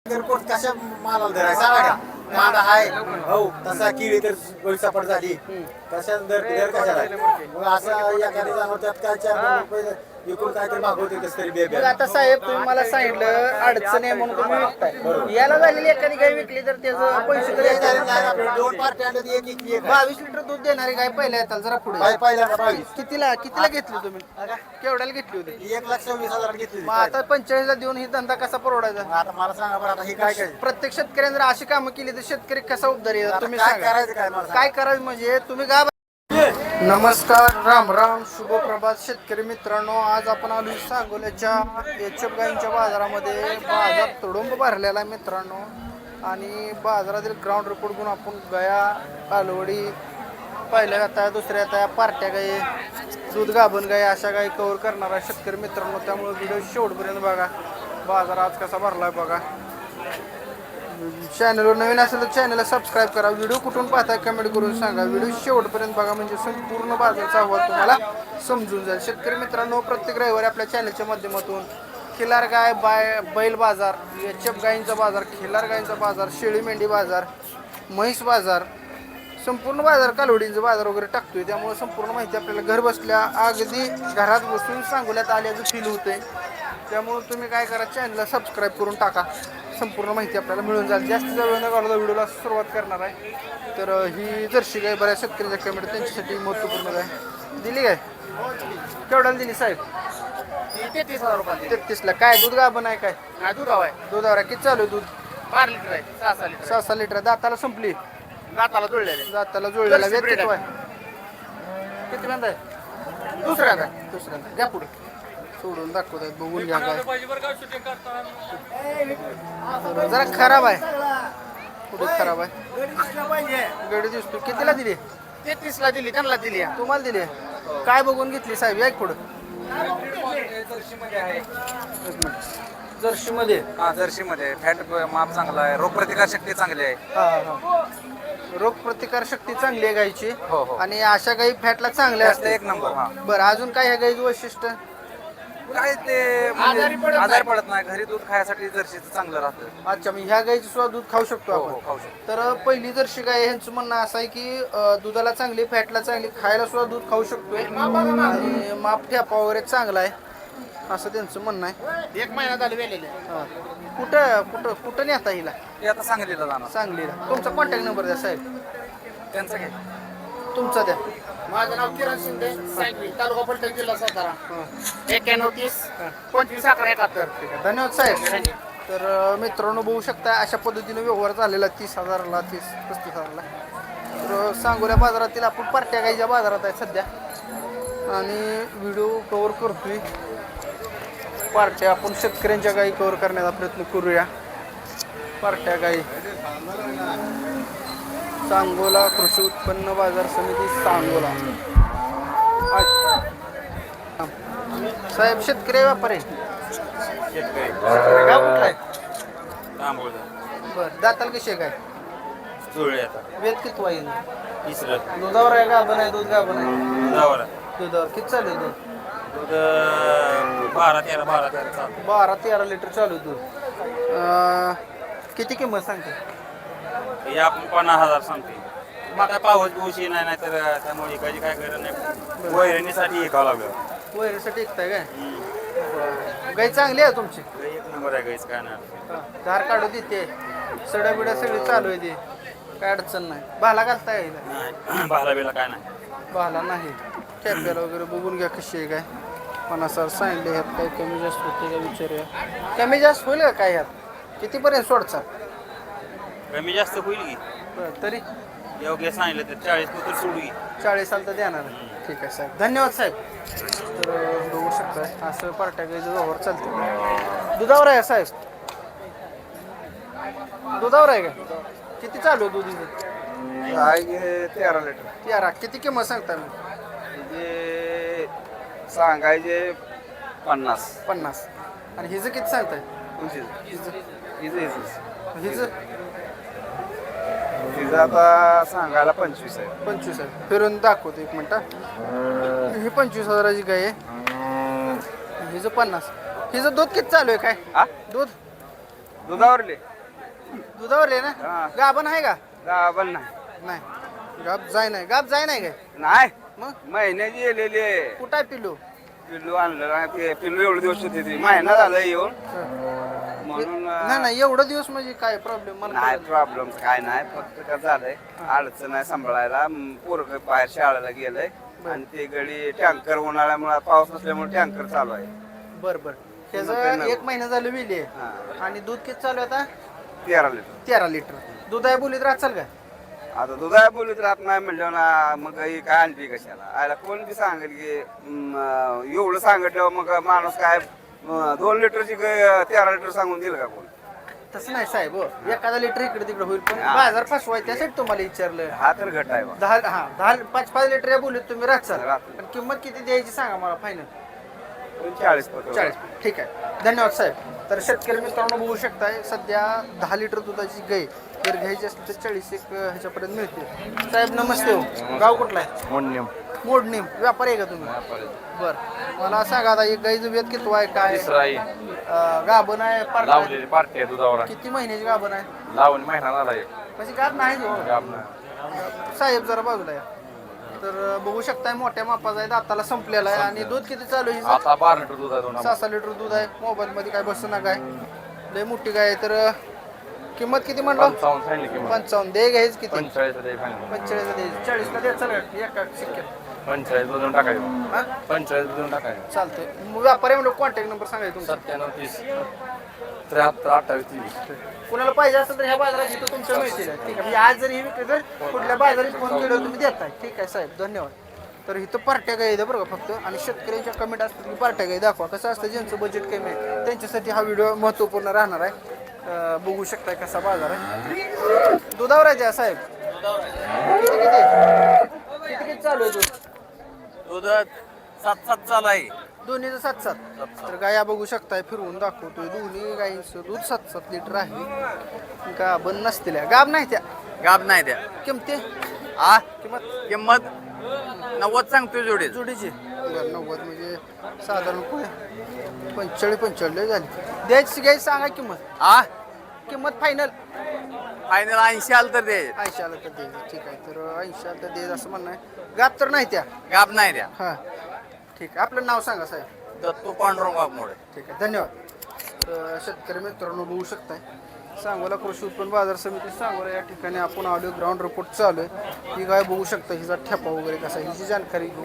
शेतकरी कशा मालाला धरायचा सांगा का? कांदा आहे हो तसा किळी तर गैरसपाट झाली तशाच दर कशाला आहे? मग असं एखादी जनावर त्यात काय 4 रुपये विकून काहीतरी मागवते कस तरी मग आता साहेब तुम्ही मला सांगितलं अडचण आहे म्हणून तुम्ही विकताय. याला झालेली एखादी गाय विकली तर त्याचं पैसे तर येतात. 2 पार्ट्या आणल्या तर एक 22 लिटर दूध देणारी गाय पहिल्या येतात जरा पुढे. पहिल्यांदा 22 कितीला घेतली तुम्ही? केवढ्याला घेतली होती? 1,26,000 घेतली. मग आता 45ला देऊन ही धंदा कसा परवडायचा? आता मला सांगा बरं आता हे काय काय प्रत्येक शेतकऱ्यांनी जर अशी कामं केली तर शेतकरी कसा उद्धार येईल तुम्ही काय सांगा. करायचं काय मला सांगा. काय करायचं म्हणजे तुम्ही गा. नमस्कार, राम राम, शुभ प्रभात शेतकरी मित्रांनो. आज आपण आलो सांगोल्याच्या एचएफ गाईंच्या बाजारामध्ये. बाजार तुडुंब भरलेला आहे मित्रांनो. आणि बाजारातील ग्राउंड रिपोर्ट घेऊन आपण गया, कालवडी, पहिल्या आता दुसऱ्या आता पार्ट्या गाई, दूध गाभण गाई अशा गाई कव्हर करणार आहे शेतकरी मित्रांनो. त्यामुळे व्हिडिओ शेवटपर्यंत बघा. बाजार आज कसा भरला आहे बघा. चॅनलवर नवीन असेल तर चॅनलला सबस्क्राईब करा. व्हिडिओ कुठून पाहताय कमेंट करून सांगा. व्हिडिओ शेवटपर्यंत बघा म्हणजे संपूर्ण बाजाराचा अहवाल तुम्हाला समजून जाईल. शेतकरी मित्रांनो, प्रत्येक रविवारी आपल्या चॅनलच्या माध्यमातून खिलार गाय बैल बाजार, एचएफ गायींचा बाजार, खिलार गायींचा बाजार, शेळी मेंढी बाजार, म्हैस बाजार, संपूर्ण बाजार, कालवडींचा बाजार वगैरे टाकतोय. त्यामुळे संपूर्ण माहिती आपल्याला घर बसल्या अगदी घरात बसून सांगोल्यात आल्याचं फील होतंय. त्यामुळे तुम्ही काय करा, चॅनलला सबस्क्राईब करून टाका. संपूर्ण माहिती आपल्याला मिळून जाईल. जास्तीचा वेळ न घालवता व्हिडिओला सुरुवात करणार आहे. तर ही जर्सी गाय बऱ्याच शेतकऱ्याच्या कमेंट त्यांच्यासाठी महत्त्वपूर्ण आहे. दिली काय? केवढ्याला दिली साहेब? 33,000 रुपये. 33ला. काय दूध गाभण आहे काय? दुधाव आहे. दुधावर किती चालू आहे दूध? 12 लिटर आहे. 6 लिटर 6 लिटर. दाताला संपली? दाताला जुळलेले. दाताला जुळलेला. वेद Breed किती आहे? किती वेंदा आहे? दुसऱ्यांदा दुसऱ्यांदा. घ्या पुढे सोडून दाखवत आहेत, बघून घ्या काय. जरा खराब आहे. कुठे खराब आहे? गडी दिसतो. कितीला दिली? 33ला दिली. त्यांना दिली. तुम्हाला दिली? काय बघून घेतली साहेब? या पुढं. जर्सी मध्ये. हा जर्सी मध्ये फॅट माप चांगला आहे, रोग प्रतिकार शक्ती चांगली आहे. रोग प्रतिकार शक्ती चांगली आहे गायची. हो, हो. आणि अशा गाई फॅटला चांगल्या जास्त असते. एक नंबर. हा बरं, अजून काय ह्या गाईचं वैशिष्ट्य? काय ते म्हणजे आजार पडत नाही, घरी दूध खायसाठी जर्सीचं चांगलं राहतं. अच्छा, मग ह्या गाईचं सुद्धा दूध खाऊ शकतो हो, हो, आपण. खाऊ शकतो. तर पहिली जर्सी गाय ह्यांचं म्हणणं असं आहे की दुधाला चांगली, फॅटला चांगली, खायला सुद्धा दूध खाऊ शकतोय आणि माप ठेपा वगैरे चांगला आहे असं त्यांचं म्हणणं आहे. 1 महिना झाला वेलेले. कुठं नेता हिला? ते आता सांगलीला जाणार. सांगलीला. तुमचा कॉन्टॅक्ट नंबर द्या साहेब. त्यांचं काय तुमचा द्या. माझं नाव किरण शिंदे, सांगली, तालुका फलटण, जिल्हा सातारा. 91 30 25 11 71. धन्यवाद साहेब. तर मित्रांनो, बघू शकता अशा पद्धतीने व्यवहार झालेला 30,000ला, 35,000ला. तर सांगोल्या बाजारातील आपण पार्ट्या गाईच्या बाजारात आहे सध्या आणि व्हिडिओ कव्हर करतोय. पार्ट्या आपण शेतकऱ्यांच्या गाई कव्हर करण्याचा प्रयत्न करूया. पार्ट्या गाई सांगोला कृषी उत्पन्न बाजार समिती सांगोला. साहेब शेतकरी व्यापारी? गाव कुठलं आहे? बरं, दाताल कशी आहे काय? जुळले आता वेद किती वाईल? 3रं दुधावर आहे, गाभण आहे? दूध गाभण आहे. दुधावर दुधावर किती चालू आहे दूध? दूध 12-13 चालतं. 12-13 लिटर चालू आहे दूध. किती किंमत सांगते? हे आपण 50,000 सांगते. मग काय पाऊस दिवशी नाही तर त्यामुळे एकाची काय गरज नाही. वैरणीसाठी एकावं लागलं. वैरीसाठी ऐकताय काय? गाई चांगली आहे तुमची? एक नंबर आहे गाईच, काय नाही. धार काढू देते, सडा बिडा सगळी चालू आहे ते, काय अडचण नाही. भाला घालता येईल? नाही भाला बिला काय नाही. भाला नाही. कॅप्याला वगैरे बघून घ्या कशी आहे काय. 50,000 सांगले. ह्यात काही कमी जास्त होते का विचारूया. कमी जास्त होईल का काय ह्यात? कितीपर्यंत सोडचा? कमी जास्त होईल की तरी योग्य सांगितलं तर 40 तर सोडू की. 40 साल तर देणार. ठीक आहे साहेब, धन्यवाद साहेब. तर बघू शकता असं पार्ट्या गाईचं व्यवहार चालतं. दुधावर आहे साहेब? दुधावर आहे का? किती चालू आहे दूध? 13 लिटर. 13. किती किंमत सांगता मी? म्हणजे सांगायचे 50. आणि हिचं किती सांगताय? तिचं आता सांगायला 25 आहे. 25 आहे. फिरून दाखवतो एक मिनटं. ही 25,000ची गाय आहे. हिचं 50. हिचं दूध किती चालू आहे काय? हा दूध दुधावरले दुधावर आहे ना गाभण आहे का गाभण नाही नाही गाब जाय नाही काय नाही मग महिन्याची गेलेली आहे कुठं आहे पिल्लू पिल्लू आणलं नाही ते पिल्लू एवढे दिवस होते ते महिना झाला येऊन म्हणून नाही एवढं दिवस म्हणजे काय प्रॉब्लेम मला नाही प्रॉब्लेम काय नाही फक्त काय झालंय अडचण आहे सांभाळायला पोरग बाहेर शाळेला गेलंय आणि ते गडी टँकर उन्हाळ्यामुळे पाऊस नसल्यामुळे टँकर चालू आहे बर बर त्याचं 1 महिना झालं विली हा. आणि दूध किती चालू आहे आता 13 लिटर 13 लिटर दूध आहे बोलीत राहत चाल का आता दुधा बोलत राहत नाही म्हणलं ना मग ही काय आणली कशाला आयला कोण बी सांगेल की एवढं सांगितलं मग माणूस काय 2 लिटरची 13 लिटर सांगून दिलं का कोण तसं नाही साहेब हो. एखादा लिटर इकडे तिकडे होईल पण बाजार फसवाय त्यासाठी तुम्हाला विचारलं हा तर घट आहे बा. 5 लिटर या बोलीत तुम्ही राहचाल राहतो. पण किंमत किती द्यायची सांगा मला फायनल 40 पत्र 40 ठीक आहे धन्यवाद साहेब तर शेतकरी मित्रांनो बघू शकताय सध्या 10 लिटर दुधाची गाय जर घ्यायची असली तर 40 एक ह्याच्यापर्यंत मिळते साहेब नमस्ते हो गाव कुठला आहे मोडणीम व्यापारी आहे का तुम्ही बर मला सांगा आता एक गाईचं वेद किती आहे काय गाभण आहे लावलेली पार्टी आहे दुधावर किती महिन्याची गाभण आहे लावून महिना झाला आहे म्हणजे गाभ नाही हो. गाब नाही. साहेब जरा बाजूला आहे तर बघू शकताय मोठ्या मापाचा आहे दाताला संपलेला आहे आणि दूध किती चालू आहे आता 12 लिटर दूध आहे दोन 6 लिटर दूध आहे मोबाईल मध्ये काय बसू नका लय मोठी गाय आहे तर किंमत किती म्हणलं 55 सांगितली किंमत 55 दे घ्यायच किती 45 दे फायनल 45 दे 40 ला दे चल एका शिक्क्यात 45 बदलून टाकायचं हा 45 बदलून टाकायचं चालतंय मग व्यापारी म्हणून कॉन्टॅक्ट नंबर सांगायचा तुमचा 97 30 73 28 23 कुणाला पाहिजे असेल तर ह्या बाजारात इथं तुमच्या मिळतील ठीक आहे म्हणजे आज जरी हे विकले तर कुठल्या बाजारात फोन केलं तुम्ही देताय ठीक आहे साहेब धन्यवाद तर इथं पार्ट्या गाई द्या बरं का फक्त आणि शेतकऱ्यांच्या कमेंट असतात की पार्ट्या गाई दाखवा कसं असतं ज्यांचं बजेट कमी आहे त्यांच्यासाठी हा व्हिडिओ महत्त्वपूर्ण राहणार आहे बघू शकताय कसा बाजार आहे दुधावर आहे त्या साहेब किती किती किती किती चालू आहे दूध दूध 7 चालू आहे दोन्हीचं 7 तर गाया बघू शकताय फिरवून दाखवतोय दोन्ही गायींचं दूध 7 लिटर आहे गाभण नसतील गाब नाही त्या गाब नाही द्या किमती आ किंमत किंमत 90 सांगतोय जोडी जोडीची बरं 90 म्हणजे साधारणपणे 45 लय झाली द्यायची घ्यायची सांगा किंमत आ किंमत फायनल फायनल 80 आलं तर दे 80 आलं तर द्यायचं ठीक आहे तर 80 आलं तर द्यायचं असं म्हणणं आहे गाब तर नाही त्या गाब नाही द्या हां ठीक आहे आपलं नाव सांगा साहेब दत्तू पांडुरंग वाघमोडे ठीक आहे धन्यवाद तर शेतकरी मित्रांनो बघू शकताय सांगोला कृषी उत्पन्न बाजार समिती सांगोला या ठिकाणी आपण आलो ग्राउंड रिपोर्ट चालू आहे ही गाय बघू शकता हिचा ठेपा वगैरे कसा हिची जानकारी घेऊ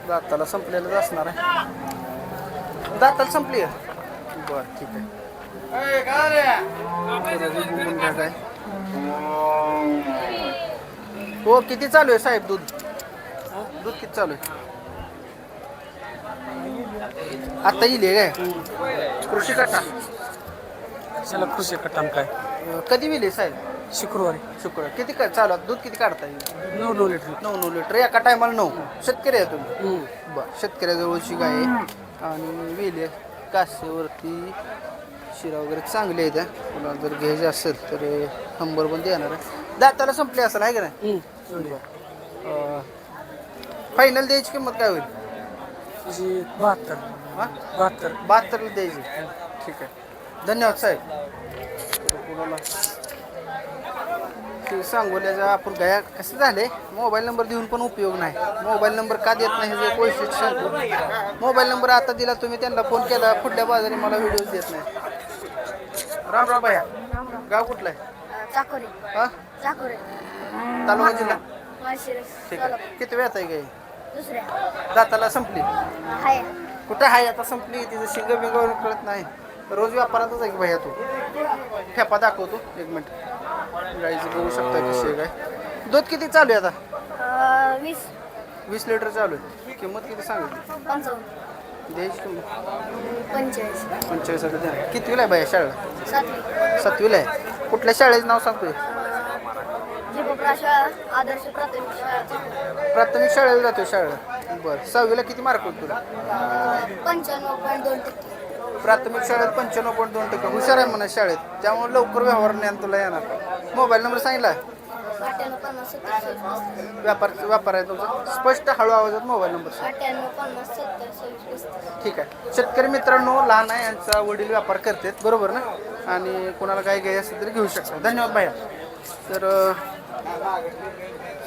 दाताला संपलेलंच असणार आहे दाताला संपली आहे बरं ठीक आहे तर ही बघून घ्या काय हो किती चालू आहे साहेब दूध दूध किती चालू आहे आता येईल काय कृषी कट्टा चला कृषी कट्टाम काय कधी विले साहेब शुक्रवारी किती चालू आहे? दूध किती काढता येईल 9 लिटर 9 लिटर एका टायमाला 9 शेतकरी आहे तुम्ही बरं शेतकऱ्याजवळची गाय आहे आणि वेली कासेवरती शिरा वगैरे चांगले आहेत तुला जर घ्यायचे असेल तर नंबर पण देणार आहे दाताला संपले असेल आहे का नाही फायनल द्यायची किंमत काय होईल 72 हां 72ला द्यायची ठीक आहे धन्यवाद साहेब तर कोणाला ते सांगोल्याचा आपण गाया कसं झाले मोबाईल नंबर देऊन पण उपयोग नाही मोबाईल नंबर का देत नाही हे वैशिष्ट्य सांगतो मोबाईल नंबर आता दिला तुम्ही त्यांना फोन केला पुढल्या बाजारी मला व्हिडिओ देत नाही राम राम भैया गाव कुठलं आहे चाकोरे हां चाकोरे तालुका जिल्हा माळशिरस ठीक आहे किती वेळ आहे गाई दुसऱ्या दाताला संपली हाय कुठं आहे आता संपली तिचं शिंग बिंग कळत नाही रोज व्यापारातच आहे की भैया तू ठेपा दाखवतो 1 मिनिट गाईचं बघू शकता कशी आहे काय दूध किती चालू आहे आता 20 लिटर चालू आहे किंमत किती सांगितली 55 द्यायची किंमत 45 45 द्या कितवीला आहे भैया शाळेला 7 7वीला आहे कुठल्या शाळेचं नाव सांगतोय जीवप्रकाशा आदर्श प्राथमिक शाळा प्राथमिक शाळेला जातोय शाळेला बरं 6वीला किती मार्क होत तुला 95.2% प्राथमिक शाळेत 95.2% हुशार आहे म्हणा शाळेत त्यामुळे लवकर व्यवहार ज्ञान तुला येणार मोबाईल नंबर सांगितला 98 50 70 26 व्यापार आहे तुमचा स्पष्ट हळू आवाजात मोबाईल नंबर सांगा. 98 50 70 26 35. ठीक आहे शेतकरी मित्रांनो लहान आहे यांचा वडील व्यापार करतात बरोबर ना आणि कोणाला काही घ्यायचं असेल तरी घेऊ शकता धन्यवाद भैया. तर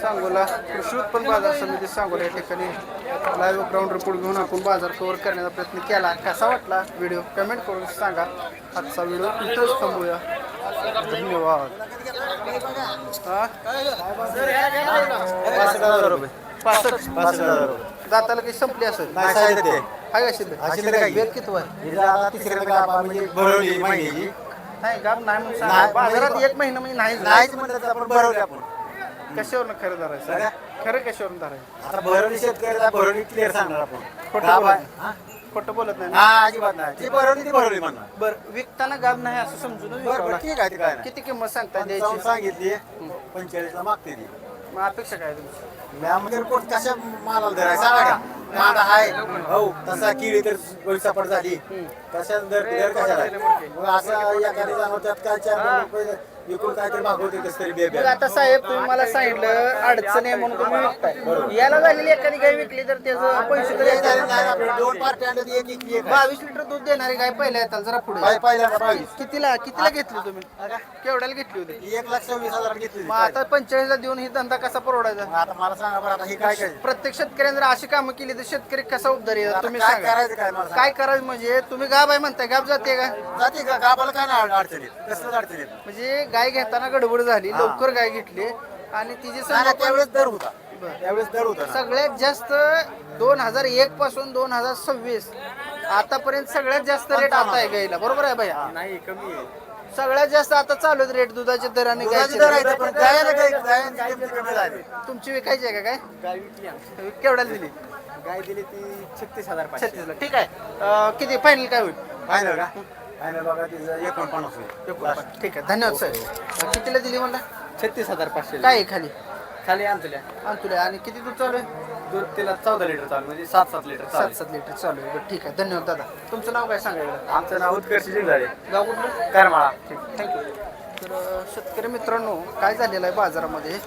सांगोला कृषी उत्पन्न बाजार समिती सांगोला या ठिकाणी लाईव्ह ग्राउंड रिपोर्ट घेऊन आपण बाजार कव्हर करण्याचा प्रयत्न केला. कसा वाटला व्हिडिओ कमेंट करून सांगा. आजचा व्हिडिओ इथंच थांबूया. धन्यवाद. हा? 65,000 रुपये 65 दाताला काही संपली असेल नाही साहेब ते हाय का शिल्लक शिल्लक आहे. वेळ किती वर हे जर आता तिसऱ्या गाभा म्हणजे भरवली महिन्याची नाही गाब नाही म्हणून सांगा. नाही. बाजारात एक महिना म्हणजे नाही नाहीच म्हणलं तर आपण भरवली आपण कशावरून खरं धरायचं खरं कशावरून धरायचं आता भरवली शेतकऱ्याला भरवली क्लिअर सांगणार आपण खोटं गाभा बोलत आहे. हा? खोटं बोलत नाही ना? हा अजिबात नाही ती भरवली ती भरवली म्हणणार बरं विकताना गाब नाही असं समजून बरं विकावं बरं लागतं. ठीक आहे ते काय नाही किती किंमत सांगता 55 द्यायची सांगितली 45 ला मागते ती मग अपेक्षा काय तुमची म्हणजे रिपोर्ट कशा मालाला धरायचा सांगा का कांदा आहे हो तसा किळी तर गोळीसापट झाली कशा दर कशाला आहे? मग असं एखादी जाणवत त्यात काय 4 रुपये विकून काहीतरी मागवते कसं तरी मग आता साहेब तुम्ही मला सांगितलं अडचण आहे म्हणून तुम्ही विकताय याला झालेली एखादी गाय विकली तर त्याचं पैसे तरी येतात. 2 पार्ट्या आणल्या ती एक एक 22 लिटर दूध देणारी गाय पहिल्या येतात जरा पुढे पहिल्यांदा 22 कितीला घेतली तुम्ही केवढ्याला घेतली होती 1,26,000 घेतली मग आता 45 ला देऊन ही धंदा कसा परवडायचा आता मला सांगा बरं आता हे काय काय प्रत्येक शेतकऱ्यांनी जर अशी कामं केली तर शेतकरी कसा उद्धार येतात तुम्ही काय सांगा करायचं काय मला सांगा. काय करायचं म्हणजे तुम्ही गाब आहे म्हणताय गाब जाते का जाते का गावाला काय नाही अडचणीत कसलं अडचणीत म्हणजे गाय घेताना गडबड झाली लवकर गाय घेतली आणि तिची नाही, समजा नाही, त्यावेळेस दर होता त्यावेळेस दर होता ना. सगळ्यात जास्त 2001 पासून 2026 आतापर्यंत सगळ्यात जास्त रेट आता आहे गायला बरोबर आहे भैया नाही कमी आहे सगळ्यात जास्त आता चालू आहेत रेट दुधाचे दर आणि दुधाचे गायचे दर दर. आहेत पण गायला काय गायांची किंमत कमी झाली तुमची विकायची आहे का काय गाय विकली केवढ्याला दिली गाय दिली ती 36,500 36 ला ठीक आहे किती फायनल काय होईल फायनल का फायनल बघा तिचं 49 होईल ठीक आहे धन्यवाद सर कितीला दिली म्हणला 36,500 काय आहे खाली खाली आणतल्या तुला आणि किती दूध चालू आहे दूध तिला 14 लिटर चालू म्हणजे 7-7 लिटर 7-7 लिटर चालू आहे बरं, ठीक आहे धन्यवाद दादा तुमचं नाव काय सांगायचं आमचं नाव उत्कर्ष जिल्हारे गाव कुठलं करमाळा ठीक थँक्यू तर शेतकरी मित्रांनो काय झालेलं आहे बाजारामध्ये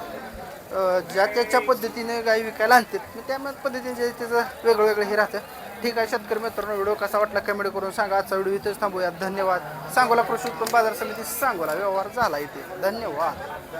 ज्या त्याच्या पद्धतीने गाई विकायला आणतात मग त्या पद्धतीने जे त्याचं वेगळं वेगळं हे राहतं ठीक आहे शेतकरी मित्रांनो व्हिडिओ कसा वाटला कमेंट करून सांगा आजचा व्हिडिओ इथेच थांबूया धन्यवाद सांगोला कृषी उत्पन्न बाजार समिती सांगोला व्यवहार झाला इथे धन्यवाद